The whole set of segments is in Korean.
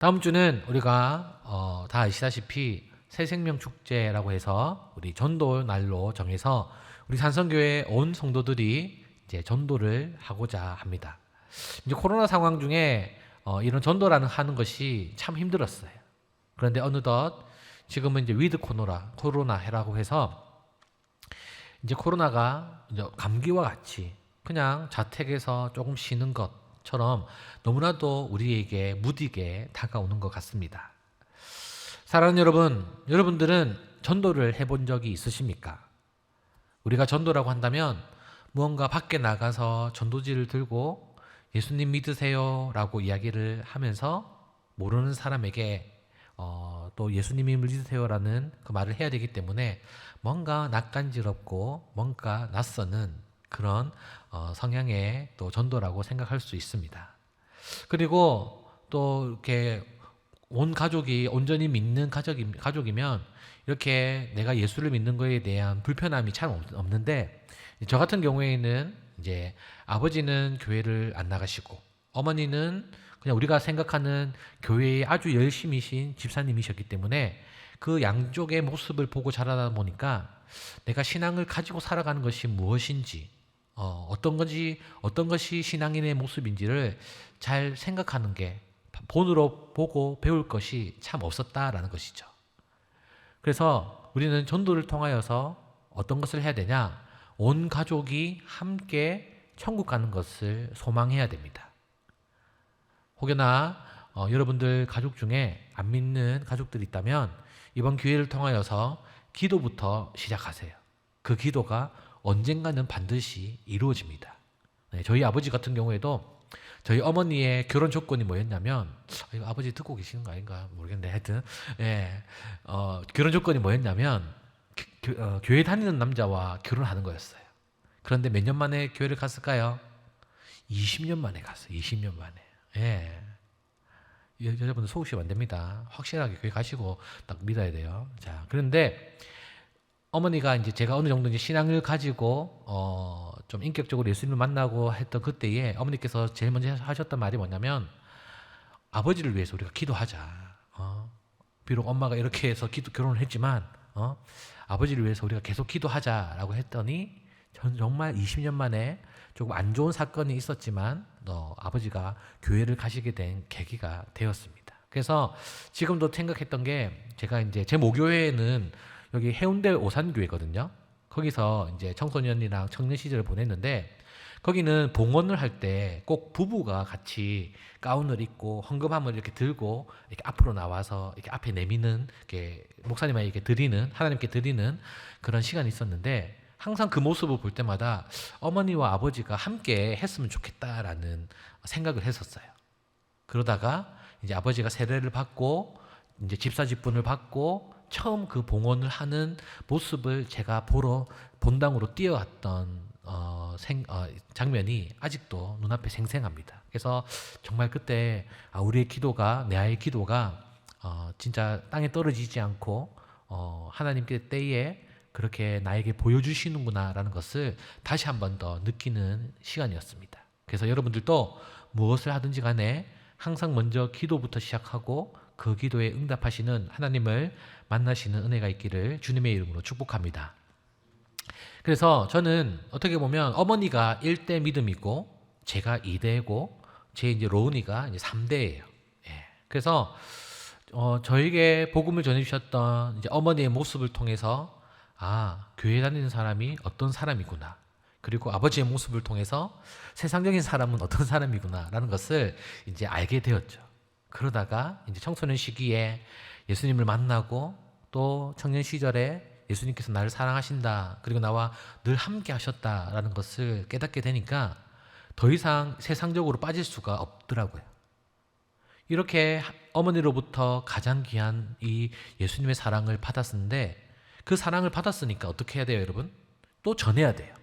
다음 주는 우리가 다 아시다시피 새생명 축제라고 해서 우리 전도 날로 정해서 우리 산성교회 온 성도들이 이제 전도를 하고자 합니다. 이제 코로나 상황 중에 이런 전도라는 하는 것이 참 힘들었어요. 그런데 어느덧 지금은 이제 위드 코로나 해라고 해서 이제 코로나가 이제 감기와 같이 그냥 자택에서 조금 쉬는 것처럼 너무나도 우리에게 무디게 다가오는 것 같습니다. 사랑하는 여러분, 여러분들은 전도를 해본 적이 있으십니까? 우리가 전도라고 한다면 무언가 밖에 나가서 전도지를 들고 예수님 믿으세요 라고 이야기를 하면서 모르는 사람에게 또 예수님이 믿으세요라는 그 말을 해야 되기 때문에 뭔가 낯간지럽고 뭔가 낯서는 그런 성향의 또 전도라고 생각할 수 있습니다. 그리고 또 이렇게 온 가족이 온전히 믿는 가족이면 이렇게 내가 예수를 믿는 거에 대한 불편함이 참 없는데, 저 같은 경우에는 이제 아버지는 교회를 안 나가시고 어머니는 그냥 우리가 생각하는 교회에 아주 열심히신 집사님이셨기 때문에 그 양쪽의 모습을 보고 자라다 보니까 내가 신앙을 가지고 살아가는 것이 무엇인지, 어떤 것이 신앙인의 모습인지를 잘 생각하는 게, 본으로 보고 배울 것이 참 없었다라는 것이죠. 그래서 우리는 전도를 통하여서 어떤 것을 해야 되냐? 온 가족이 함께 천국 가는 것을 소망해야 됩니다. 혹여나 여러분들 가족 중에 안 믿는 가족들이 있다면 이번 기회를 통하여서 기도부터 시작하세요. 그 기도가 언젠가는 반드시 이루어집니다. 네, 저희 아버지 같은 경우에도 저희 어머니의 결혼 조건이 뭐였냐면, 이거 아버지 듣고 계시는 거 아닌가 모르겠는데 하여튼 결혼 조건이 뭐였냐면 교회 다니는 남자와 결혼하는 거였어요. 그런데 몇 년 만에 교회를 갔을까요? 20년 만에 갔어요. 20년 만에. 예. 여자분들 속으시면 안 됩니다. 확실하게 교회 가시고 딱 믿어야 돼요. 자, 그런데 어머니가 이제 제가 어느 정도 이제 신앙을 가지고 좀 인격적으로 예수님을 만나고 했던 그때에 어머니께서 제일 먼저 하셨던 말이 뭐냐면, 아버지를 위해서 우리가 기도하자. 비록 엄마가 이렇게 해서 결혼을 했지만 아버지를 위해서 우리가 계속 기도하자라고 했더니 정말 20년 만에 조금 안 좋은 사건이 있었지만 아버지가 교회를 가시게 된 계기가 되었습니다. 그래서 지금도 생각했던 게, 제가 이제 제 모교회는 여기 해운대 오산교회거든요. 거기서 이제 청소년이랑 청년 시절을 보냈는데, 거기는 봉헌을 할 때 꼭 부부가 같이 가운을 입고 헌금함을 이렇게 들고 이렇게 앞으로 나와서 이렇게 앞에 내미는, 이렇게 목사님에게 드리는, 하나님께 드리는 그런 시간이 있었는데, 항상 그 모습을 볼 때마다 어머니와 아버지가 함께 했으면 좋겠다라는 생각을 했었어요. 그러다가 이제 아버지가 세례를 받고 이제 집사 직분을 받고 처음 그 봉헌을 하는 모습을 제가 보러 본당으로 뛰어왔던 장면이 아직도 눈앞에 생생합니다. 그래서 정말 그때 우리의 기도가, 내 아이의 기도가 진짜 땅에 떨어지지 않고 하나님께 때에 그렇게 나에게 보여주시는구나라는 것을 다시 한 번 더 느끼는 시간이었습니다. 그래서 여러분들도 무엇을 하든지 간에 항상 먼저 기도부터 시작하고 그 기도에 응답하시는 하나님을 만나시는 은혜가 있기를 주님의 이름으로 축복합니다. 그래서 저는 어떻게 보면 어머니가 1대 믿음이고 제가 2대고 제 이제 로운이가 이제 3대예요. 예. 그래서 저에게 복음을 전해주셨던 이제 어머니의 모습을 통해서 교회 다니는 사람이 어떤 사람이구나, 그리고 아버지의 모습을 통해서 세상적인 사람은 어떤 사람이구나라는 것을 이제 알게 되었죠. 그러다가 이제 청소년 시기에 예수님을 만나고 또 청년 시절에 예수님께서 나를 사랑하신다, 그리고 나와 늘 함께 하셨다라는 것을 깨닫게 되니까 더 이상 세상적으로 빠질 수가 없더라고요. 이렇게 어머니로부터 가장 귀한 이 예수님의 사랑을 받았는데, 그 사랑을 받았으니까 어떻게 해야 돼요, 여러분? 또 전해야 돼요.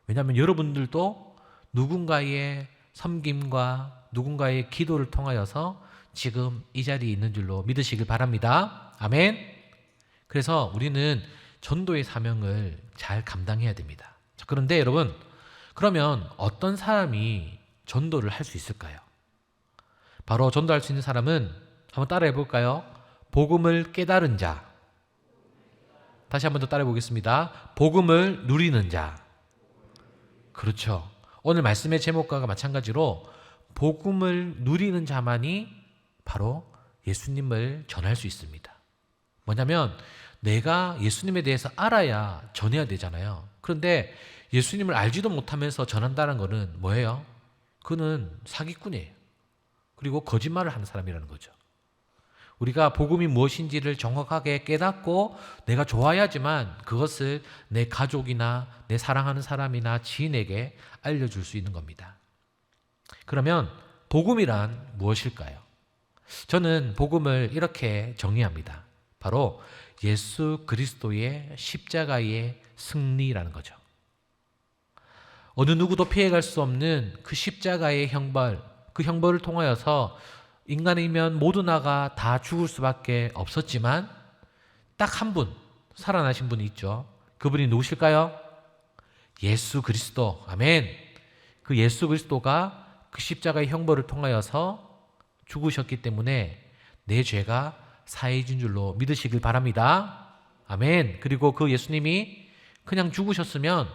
왜냐하면 여러분들도 누군가의 섬김과 누군가의 기도를 통하여서 지금 이 자리에 있는 줄로 믿으시길 바랍니다. 아멘. 그래서 우리는 전도의 사명을 잘 감당해야 됩니다. 자, 그런데 여러분, 그러면 어떤 사람이 전도를 할 수 있을까요? 바로 전도할 수 있는 사람은 한번 따라해 볼까요? 복음을 깨달은 자. 다시 한번 더 따라해 보겠습니다. 복음을 누리는 자. 그렇죠. 오늘 말씀의 제목과 마찬가지로 복음을 누리는 자만이 바로 예수님을 전할 수 있습니다. 뭐냐면 내가 예수님에 대해서 알아야 전해야 되잖아요. 그런데 예수님을 알지도 못하면서 전한다는 것은 뭐예요? 그는 사기꾼이에요. 그리고 거짓말을 하는 사람이라는 거죠. 우리가 복음이 무엇인지를 정확하게 깨닫고 내가 좋아야지만 그것을 내 가족이나 내 사랑하는 사람이나 지인에게 알려줄 수 있는 겁니다. 그러면 복음이란 무엇일까요? 저는 복음을 이렇게 정의합니다. 바로 예수 그리스도의 십자가의 승리라는 거죠. 어느 누구도 피해갈 수 없는 그 십자가의 형벌, 그 형벌을 통하여서 인간이면 모두나가 다 죽을 수밖에 없었지만 딱 한 분 살아나신 분이 있죠. 그분이 누구실까요? 예수 그리스도. 아멘. 그 예수 그리스도가 그 십자가의 형벌을 통하여서 죽으셨기 때문에 내 죄가 사해진 줄로 믿으시길 바랍니다. 아멘. 그리고 그 예수님이 그냥 죽으셨으면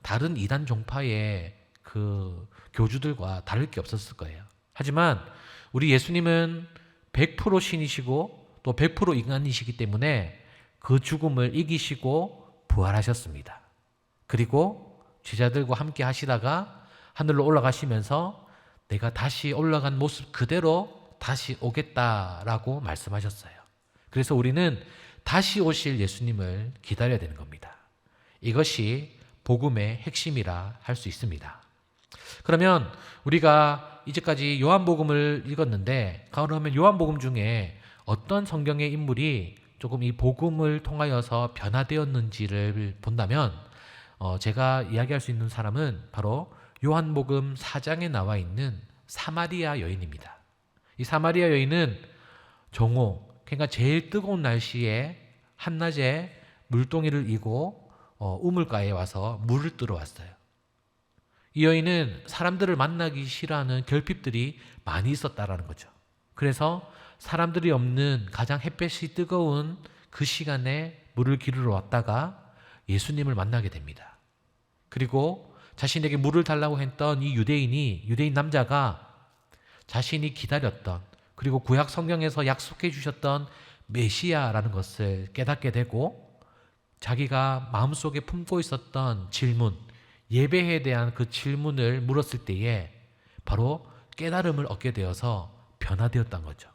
다른 이단 종파의 그 교주들과 다를 게 없었을 거예요. 하지만 우리 예수님은 100% 신이시고 또 100% 인간이시기 때문에 그 죽음을 이기시고 부활하셨습니다. 그리고 제자들과 함께 하시다가 하늘로 올라가시면서 내가 다시 올라간 모습 그대로 다시 오겠다라고 말씀하셨어요. 그래서 우리는 다시 오실 예수님을 기다려야 되는 겁니다. 이것이 복음의 핵심이라 할 수 있습니다. 그러면 우리가 이제까지 요한복음을 읽었는데 그러면 요한복음 중에 어떤 성경의 인물이 조금 이 복음을 통하여서 변화되었는지를 본다면 제가 이야기할 수 있는 사람은 바로 요한복음 4장에 나와 있는 사마리아 여인입니다. 이 사마리아 여인은 정오, 그러니까 제일 뜨거운 날씨에 한낮에 물동이를 이고 우물가에 와서 물을 뜨러 왔어요. 이 여인은 사람들을 만나기 싫어하는 결핍들이 많이 있었다라는 거죠. 그래서 사람들이 없는 가장 햇볕이 뜨거운 그 시간에 물을 기르러 왔다가 예수님을 만나게 됩니다. 그리고 자신에게 물을 달라고 했던 이 유대인 남자가 자신이 기다렸던 그리고 구약 성경에서 약속해 주셨던 메시아라는 것을 깨닫게 되고 자기가 마음속에 품고 있었던 질문, 예배에 대한 그 질문을 물었을 때에 바로 깨달음을 얻게 되어서 변화되었던 거죠.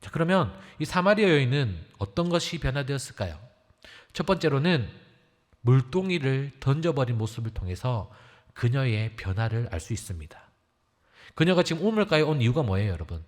자, 그러면 이 사마리아 여인은 어떤 것이 변화되었을까요? 첫 번째로는 물동이를 던져버린 모습을 통해서 그녀의 변화를 알 수 있습니다. 그녀가 지금 우물가에 온 이유가 뭐예요, 여러분?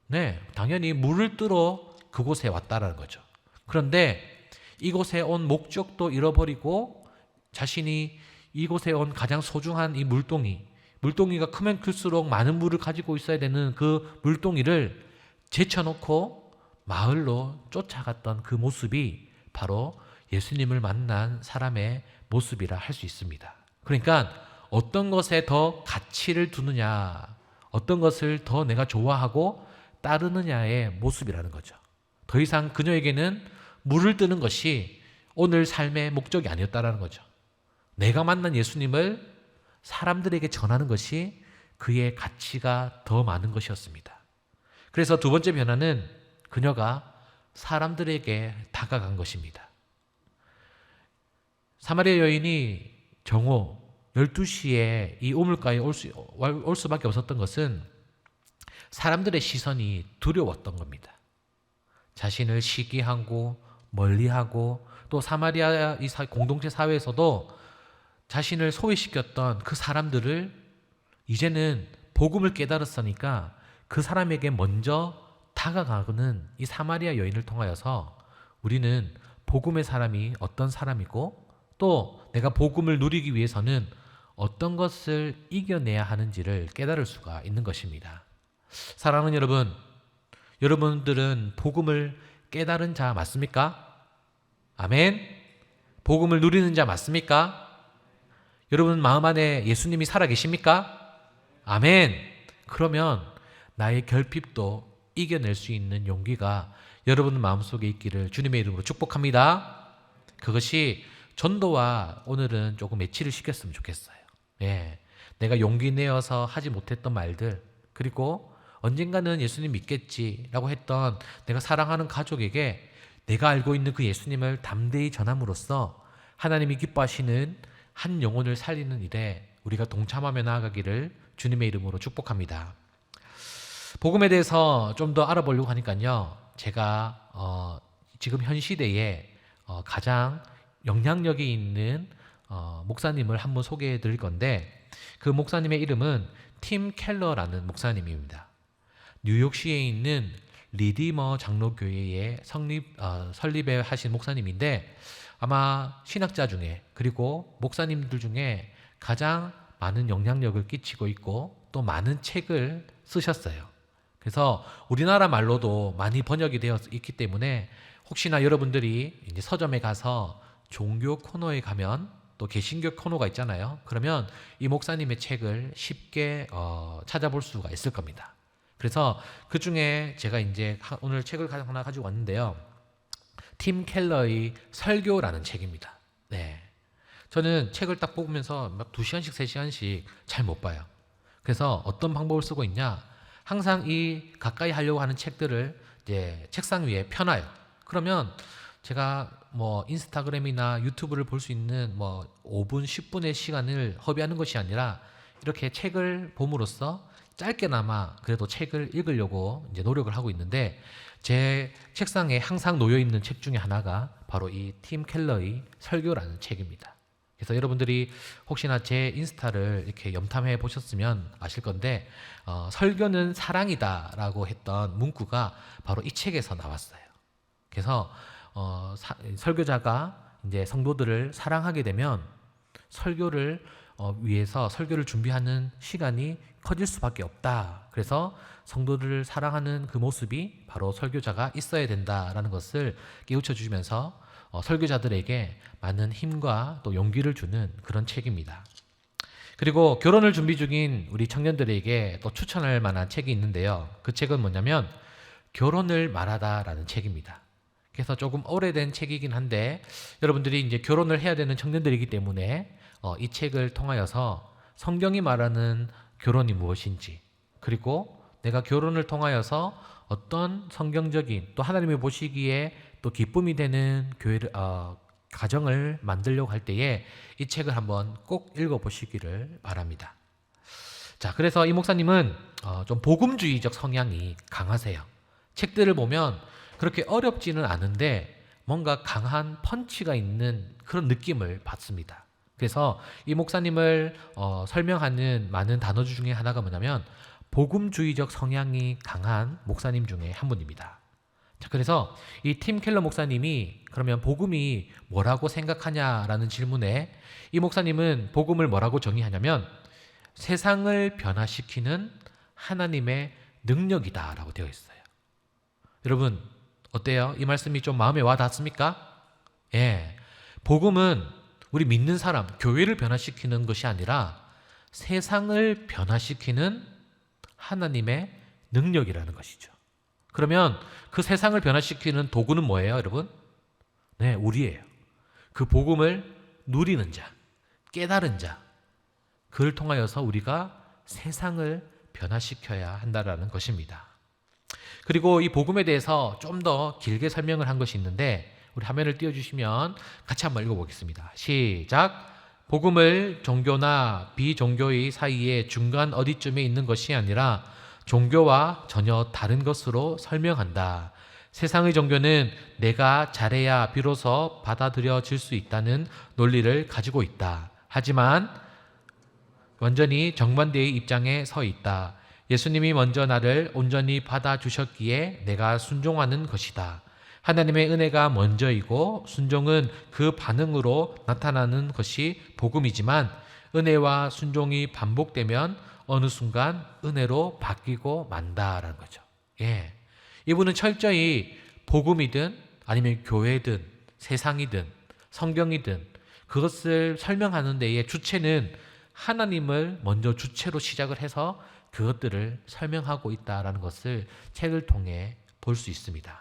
네, 당연히 물을 뜨러 그곳에 왔다라는 거죠. 그런데 이곳에 온 목적도 잃어버리고 자신이 이곳에 온 가장 소중한 이 물동이가 크면 클수록 많은 물을 가지고 있어야 되는 그 물동이를 제쳐놓고 마을로 쫓아갔던 그 모습이 바로 예수님을 만난 사람의 모습이라 할 수 있습니다. 그러니까 어떤 것에 더 가치를 두느냐, 어떤 것을 더 내가 좋아하고 따르느냐의 모습이라는 거죠. 더 이상 그녀에게는 물을 뜨는 것이 오늘 삶의 목적이 아니었다라는 거죠. 내가 만난 예수님을 사람들에게 전하는 것이 그의 가치가 더 많은 것이었습니다. 그래서 두 번째 변화는 그녀가 사람들에게 다가간 것입니다. 사마리아 여인이 정오 12시에 이 우물가에 올 수밖에 없었던 것은 사람들의 시선이 두려웠던 겁니다. 자신을 시기하고 멀리하고 또 사마리아 이 공동체 사회에서도 자신을 소외시켰던 그 사람들을 이제는 복음을 깨달았으니까 그 사람에게 먼저 다가가는 이 사마리아 여인을 통하여서 우리는 복음의 사람이 어떤 사람이고 또 내가 복음을 누리기 위해서는 어떤 것을 이겨내야 하는지를 깨달을 수가 있는 것입니다. 사랑하는 여러분, 여러분들은 복음을 깨달은 자 맞습니까? 아멘. 복음을 누리는 자 맞습니까? 여러분 마음 안에 예수님이 살아 계십니까? 아멘. 그러면 나의 결핍도 이겨낼 수 있는 용기가 여러분 마음속에 있기를 주님의 이름으로 축복합니다. 그것이 전도와 오늘은 조금 매치를 시켰으면 좋겠어요. 예, 내가 용기 내어서 하지 못했던 말들, 그리고 언젠가는 예수님 믿겠지라고 했던 내가 사랑하는 가족에게 내가 알고 있는 그 예수님을 담대히 전함으로써 하나님이 기뻐하시는 한 영혼을 살리는 일에 우리가 동참하며 나아가기를 주님의 이름으로 축복합니다. 복음에 대해서 좀 더 알아보려고 하니까요, 제가 지금 현 시대에 가장 영향력이 있는 목사님을 한번 소개해 드릴 건데, 그 목사님의 이름은 팀 켈러라는 목사님입니다. 뉴욕시에 있는 리디머 장로교회의 설립에 하신 목사님인데, 아마 신학자 중에, 그리고 목사님들 중에 가장 많은 영향력을 끼치고 있고 또 많은 책을 쓰셨어요. 그래서 우리나라 말로도 많이 번역이 되어 있기 때문에 혹시나 여러분들이 이제 서점에 가서 종교 코너에 가면 또 개신교 코너가 있잖아요. 그러면 이 목사님의 책을 쉽게 찾아볼 수가 있을 겁니다. 그래서 그 중에 제가 이제 오늘 책을 하나 가지고 왔는데요. 팀 켈러의 설교라는 책입니다. 네. 저는 책을 딱 뽑으면서 막 2시간씩 3시간씩 잘 못 봐요. 그래서 어떤 방법을 쓰고 있냐? 항상 이 가까이 하려고 하는 책들을 이제 책상 위에 펴놔요. 그러면 제가 뭐 인스타그램이나 유튜브를 볼 수 있는 뭐 5분, 10분의 시간을 허비하는 것이 아니라 이렇게 책을 봄으로써 짧게나마 그래도 책을 읽으려고 이제 노력을 하고 있는데, 제 책상에 항상 놓여 있는 책 중에 하나가 바로 이 팀 켈러의 설교라는 책입니다. 그래서 여러분들이 혹시나 제 인스타를 이렇게 염탐해 보셨으면 아실 건데, 설교는 사랑이다라고 했던 문구가 바로 이 책에서 나왔어요. 그래서 설교자가 이제 성도들을 사랑하게 되면 설교를 위해서 설교를 준비하는 시간이 커질 수밖에 없다. 그래서 성도들을 사랑하는 그 모습이 바로 설교자가 있어야 된다라는 것을 깨우쳐 주시면서 설교자들에게 많은 힘과 또 용기를 주는 그런 책입니다. 그리고 결혼을 준비 중인 우리 청년들에게 또 추천할 만한 책이 있는데요. 그 책은 뭐냐면 결혼을 말하다라는 책입니다. 그래서 조금 오래된 책이긴 한데, 여러분들이 이제 결혼을 해야 되는 청년들이기 때문에 이 책을 통하여서 성경이 말하는 결혼이 무엇인지, 그리고 내가 결혼을 통하여서 어떤 성경적인 또 하나님이 보시기에 또 기쁨이 되는 가정을 만들려고 할 때에 이 책을 한번 꼭 읽어보시기를 바랍니다. 자, 그래서 이 목사님은 좀 복음주의적 성향이 강하세요. 책들을 보면 그렇게 어렵지는 않은데 뭔가 강한 펀치가 있는 그런 느낌을 받습니다. 그래서 이 목사님을 설명하는 많은 단어 중에 하나가 뭐냐면 복음주의적 성향이 강한 목사님 중에 한 분입니다. 자, 그래서 이 팀 켈러 목사님이 그러면 복음이 뭐라고 생각하냐라는 질문에 이 목사님은 복음을 뭐라고 정의하냐면 세상을 변화시키는 하나님의 능력이다라고 되어 있어요. 여러분 어때요? 이 말씀이 좀 마음에 와 닿습니까? 예, 복음은 우리 믿는 사람, 교회를 변화시키는 것이 아니라 세상을 변화시키는 하나님의 능력이라는 것이죠. 그러면 그 세상을 변화시키는 도구는 뭐예요, 여러분? 네, 우리예요. 그 복음을 누리는 자, 깨달은 자, 그를 통하여서 우리가 세상을 변화시켜야 한다라는 것입니다. 그리고 이 복음에 대해서 좀 더 길게 설명을 한 것이 있는데, 우리 화면을 띄워주시면 같이 한번 읽어보겠습니다. 시작! 복음을 종교나 비종교의 사이에 중간 어디쯤에 있는 것이 아니라 종교와 전혀 다른 것으로 설명한다. 세상의 종교는 내가 잘해야 비로소 받아들여질 수 있다는 논리를 가지고 있다. 하지만 완전히 정반대의 입장에 서 있다. 예수님이 먼저 나를 온전히 받아주셨기에 내가 순종하는 것이다. 하나님의 은혜가 먼저이고 순종은 그 반응으로 나타나는 것이 복음이지만 은혜와 순종이 반복되면 어느 순간 은혜로 바뀌고 만다라는 거죠. 예, 이분은 철저히 복음이든 아니면 교회든 세상이든 성경이든 그것을 설명하는 데에 주체는 하나님을 먼저 주체로 시작을 해서 그것들을 설명하고 있다라는 것을 책을 통해 볼 수 있습니다.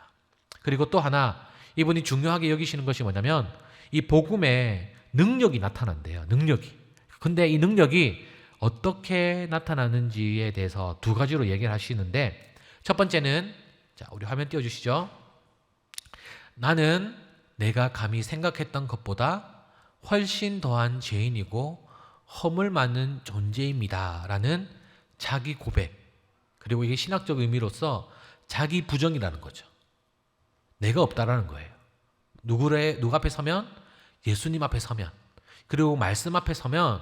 그리고 또 하나 이분이 중요하게 여기시는 것이 뭐냐면 이 복음의 능력이 나타난대요. 능력이. 근데 이 능력이 어떻게 나타나는지에 대해서 두 가지로 얘기를 하시는데, 첫 번째는, 자, 우리 화면 띄워주시죠. 나는 내가 감히 생각했던 것보다 훨씬 더한 죄인이고 허물 많은 존재입니다 라는 자기 고백, 그리고 이게 신학적 의미로서 자기 부정이라는 거죠. 내가 없다라는 거예요. 누구 앞에 서면? 예수님 앞에 서면, 그리고 말씀 앞에 서면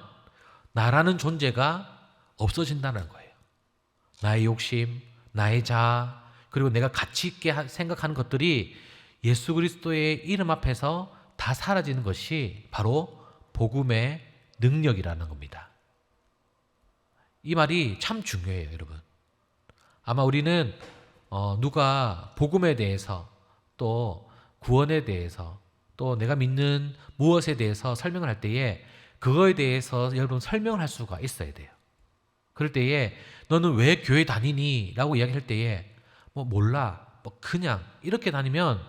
나라는 존재가 없어진다는 거예요. 나의 욕심, 나의 자아, 그리고 내가 가치 있게 생각하는 것들이 예수 그리스도의 이름 앞에서 다 사라지는 것이 바로 복음의 능력이라는 겁니다. 이 말이 참 중요해요, 여러분. 아마 우리는 누가 복음에 대해서 또 구원에 대해서 또 내가 믿는 무엇에 대해서 설명을 할 때에 그거에 대해서 여러분 설명을 할 수가 있어야 돼요. 그럴 때에 너는 왜 교회 다니니? 라고 이야기할 때에 몰라, 그냥 이렇게 다니면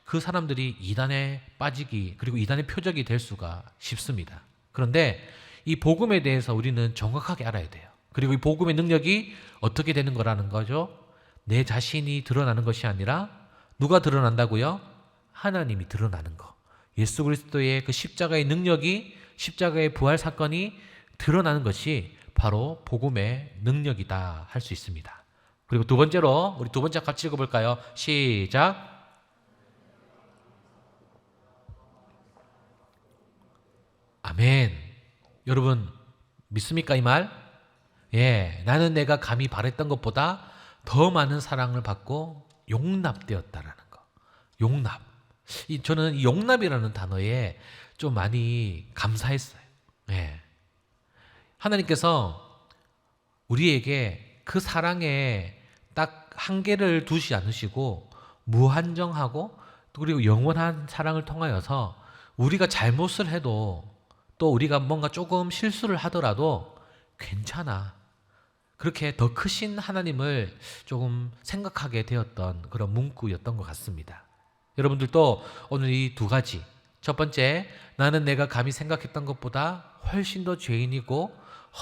그 사람들이 이단에 빠지기, 그리고 이단의 표적이 될 수가 쉽습니다. 그런데 이 복음에 대해서 우리는 정확하게 알아야 돼요. 그리고 이 복음의 능력이 어떻게 되는 거라는 거죠? 내 자신이 드러나는 것이 아니라 누가 드러난다고요? 하나님이 드러나는 거. 예수 그리스도의 그 십자가의 능력이, 십자가의 부활 사건이 드러나는 것이 바로 복음의 능력이다 할 수 있습니다. 그리고 두 번째로 우리 두 번째 같이 읽어볼까요? 시작. 아멘. 여러분 믿습니까 이 말? 예, 나는 내가 감히 바랬던 것보다 더 많은 사랑을 받고 용납되었다라는 거. 용납. 저는 이 용납이라는 단어에 좀 많이 감사했어요. 예. 하나님께서 우리에게 그 사랑에 딱 한계를 두지 않으시고 무한정하고 그리고 영원한 사랑을 통하여서 우리가 잘못을 해도 또 우리가 뭔가 조금 실수를 하더라도 괜찮아. 그렇게 더 크신 하나님을 조금 생각하게 되었던 그런 문구였던 것 같습니다. 여러분들도 오늘 이 두 가지, 첫 번째, 나는 내가 감히 생각했던 것보다 훨씬 더 죄인이고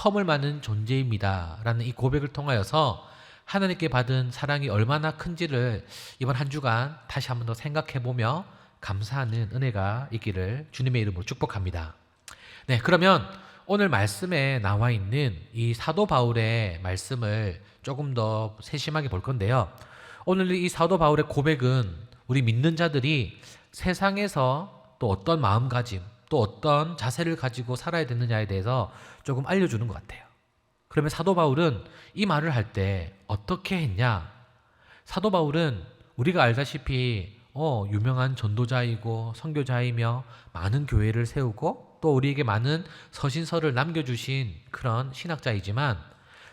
허물 많은 존재입니다 라는 이 고백을 통하여서 하나님께 받은 사랑이 얼마나 큰지를 이번 한 주간 다시 한번 더 생각해보며 감사하는 은혜가 있기를 주님의 이름으로 축복합니다. 네, 그러면 오늘 말씀에 나와 있는 이 사도 바울의 말씀을 조금 더 세심하게 볼 건데요. 오늘 이 사도 바울의 고백은 우리 믿는 자들이 세상에서 또 어떤 마음가짐, 또 어떤 자세를 가지고 살아야 되느냐에 대해서 조금 알려주는 것 같아요. 그러면 사도 바울은 이 말을 할 때 어떻게 했냐? 사도 바울은 우리가 알다시피 유명한 전도자이고 선교자이며 많은 교회를 세우고 또 우리에게 많은 서신서를 남겨주신 그런 신학자이지만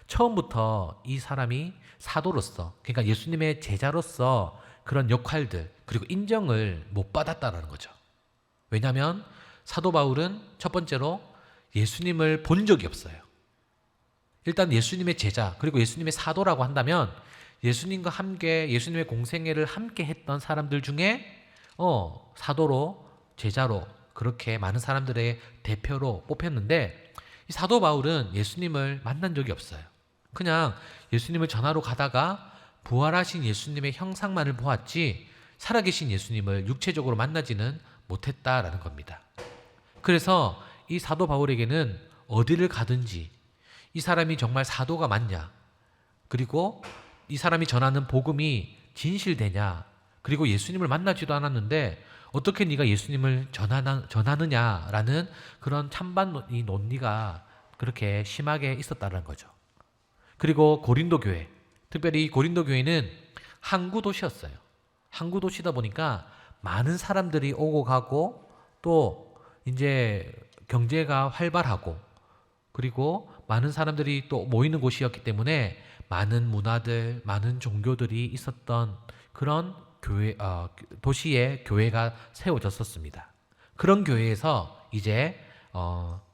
처음부터 이 사람이 사도로서, 그러니까 예수님의 제자로서 그런 역할들 그리고 인정을 못 받았다는 거죠. 왜냐하면 사도 바울은 첫 번째로 예수님을 본 적이 없어요. 일단 예수님의 제자 그리고 예수님의 사도라고 한다면 예수님과 함께 예수님의 공생애를 함께 했던 사람들 중에 사도로, 제자로 그렇게 많은 사람들의 대표로 뽑혔는데 이 사도 바울은 예수님을 만난 적이 없어요. 그냥 예수님을 전하러 가다가 부활하신 예수님의 형상만을 보았지 살아계신 예수님을 육체적으로 만나지는 못했다라는 겁니다. 그래서 이 사도 바울에게는 어디를 가든지 이 사람이 정말 사도가 맞냐, 그리고 이 사람이 전하는 복음이 진실되냐, 그리고 예수님을 만나지도 않았는데 어떻게 네가 예수님을 전하느냐라는 그런 찬반 논리가 그렇게 심하게 있었다는 거죠. 그리고 고린도 교회, 특별히 고린도 교회는 항구 도시였어요. 항구 도시다 보니까 많은 사람들이 오고 가고 또 이제 경제가 활발하고 그리고 많은 사람들이 또 모이는 곳이었기 때문에 많은 문화들, 많은 종교들이 있었던 그런 교회, 도시에 교회가 세워졌었습니다. 그런 교회에서 이제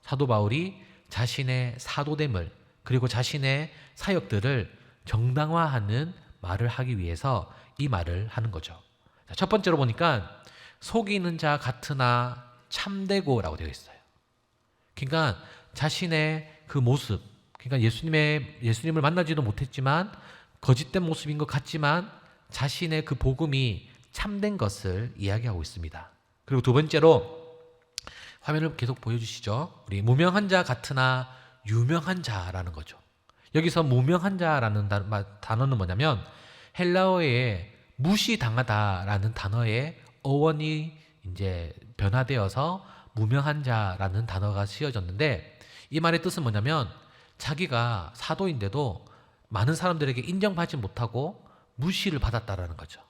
사도 바울이 자신의 사도됨을, 그리고 자신의 사역들을 정당화하는 말을 하기 위해서 이 말을 하는 거죠. 자, 첫 번째로 보니까 속이는 자 같으나 참되고라고 되어 있어요. 그러니까 자신의 그 모습, 그러니까 예수님을 만나지도 못했지만 거짓된 모습인 것 같지만 자신의 그 복음이 참된 것을 이야기하고 있습니다. 그리고 두 번째로 화면을 계속 보여주시죠. 우리 무명한 자 같으나 유명한 자라는 거죠. 여기서 무명한 자라는 단어는 뭐냐면 헬라어의 무시당하다라는 단어의 어원이 이제 변화되어서 무명한 자라는 단어가 쓰여졌는데 이 말의 뜻은 뭐냐면 자기가 사도인데도 많은 사람들에게 인정받지 못하고 무시를 받았다라는 거죠.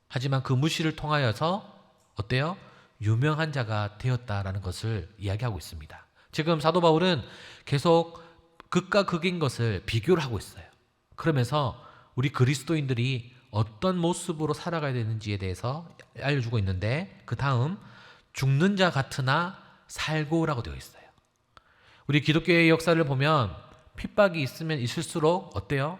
하지만 그 무시를 통하여서 어때요? 유명한 자가 되었다라는 것을 이야기하고 있습니다. 지금 사도 바울은 계속 극과 극인 것을 비교를 하고 있어요. 그러면서 우리 그리스도인들이 어떤 모습으로 살아가야 되는지에 대해서 알려주고 있는데 그 다음 죽는 자 같으나 살고라고 되어 있어요. 우리 기독교의 역사를 보면 핍박이 있으면 있을수록 어때요?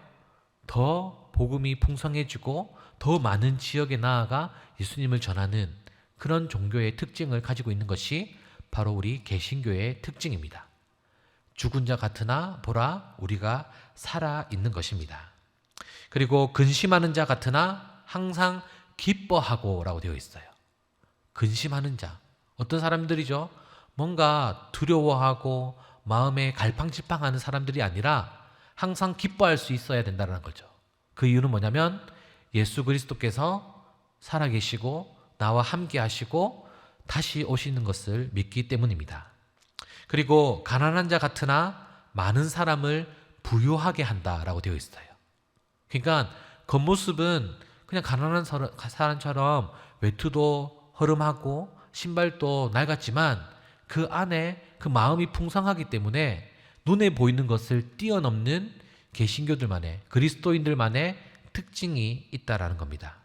더 복음이 풍성해지고 더 많은 지역에 나아가 예수님을 전하는 그런 종교의 특징을 가지고 있는 것이 바로 우리 개신교의 특징입니다. 죽은 자 같으나 보라 우리가 살아 있는 것입니다. 그리고 근심하는 자 같으나 항상 기뻐하고 라고 되어 있어요. 근심하는 자 어떤 사람들이죠? 뭔가 두려워하고 마음에 갈팡질팡하는 사람들이 아니라 항상 기뻐할 수 있어야 된다는 거죠. 그 이유는 뭐냐면 예수 그리스도께서 살아계시고 나와 함께 하시고 다시 오시는 것을 믿기 때문입니다. 그리고 가난한 자 같으나 많은 사람을 부유하게 한다라고 되어 있어요. 그러니까 겉모습은 그냥 가난한 사람처럼 외투도 허름하고 신발도 낡았지만 그 안에 그 마음이 풍성하기 때문에 눈에 보이는 것을 뛰어넘는 개신교들만의 그리스도인들만의 특징이 있다라는 겁니다.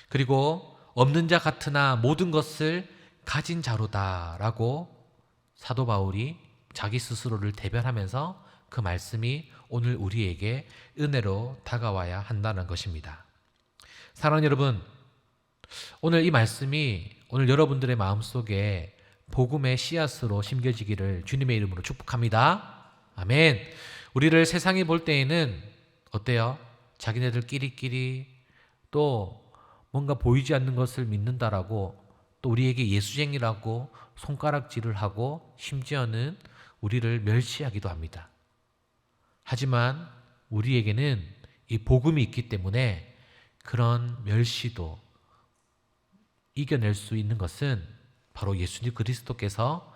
그리고 없는 자 같으나 모든 것을 가진 자로다라고 사도 바울이 자기 스스로를 대변하면서 그 말씀이 오늘 우리에게 은혜로 다가와야 한다는 것입니다. 사랑하는 여러분, 오늘 이 말씀이 오늘 여러분들의 마음속에 복음의 씨앗으로 심겨지기를 주님의 이름으로 축복합니다. 아멘. 우리를 세상이 볼 때에는 어때요? 자기네들끼리 또 뭔가 보이지 않는 것을 믿는다라고 또 우리에게 예수쟁이라고 손가락질을 하고 심지어는 우리를 멸시하기도 합니다. 하지만 우리에게는 이 복음이 있기 때문에 그런 멸시도 이겨낼 수 있는 것은 바로 예수님 그리스도께서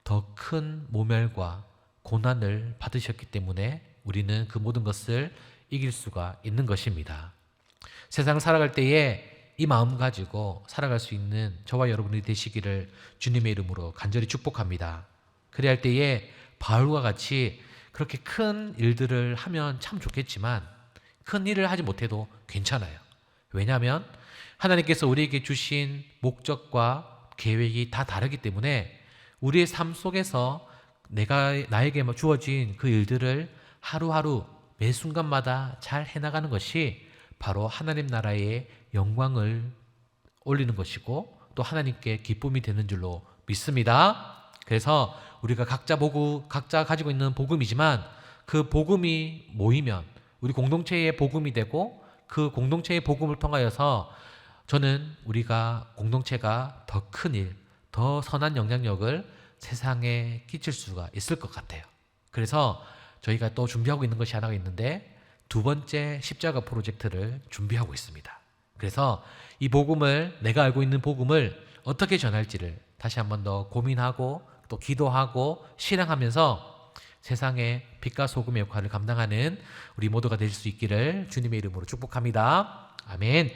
더 큰 모멸과 고난을 받으셨기 때문에 우리는 그 모든 것을 이길 수가 있는 것입니다. 세상 살아갈 때에 이 마음 가지고 살아갈 수 있는 저와 여러분이 되시기를 주님의 이름으로 간절히 축복합니다. 그래야 할 때에 바울과 같이 그렇게 큰 일들을 하면 참 좋겠지만 큰 일을 하지 못해도 괜찮아요. 왜냐하면 하나님께서 우리에게 주신 목적과 계획이 다 다르기 때문에 우리의 삶 속에서 나에게 주어진 그 일들을 하루하루 매 순간마다 잘 해나가는 것이 바로 하나님 나라의 영광을 올리는 것이고 또 하나님께 기쁨이 되는 줄로 믿습니다. 그래서 우리가 각자 가지고 있는 복음이지만 그 복음이 모이면 우리 공동체의 복음이 되고 그 공동체의 복음을 통하여서 저는 우리가 공동체가 더 큰 일, 더 선한 영향력을 세상에 끼칠 수가 있을 것 같아요. 그래서 저희가 또 준비하고 있는 것이 하나가 있는데 두 번째 십자가 프로젝트를 준비하고 있습니다. 그래서 이 복음을 내가 알고 있는 복음을 어떻게 전할지를 다시 한 번 더 고민하고 또 기도하고 실행하면서 세상의 빛과 소금의 역할을 감당하는 우리 모두가 될 수 있기를 주님의 이름으로 축복합니다. 아멘.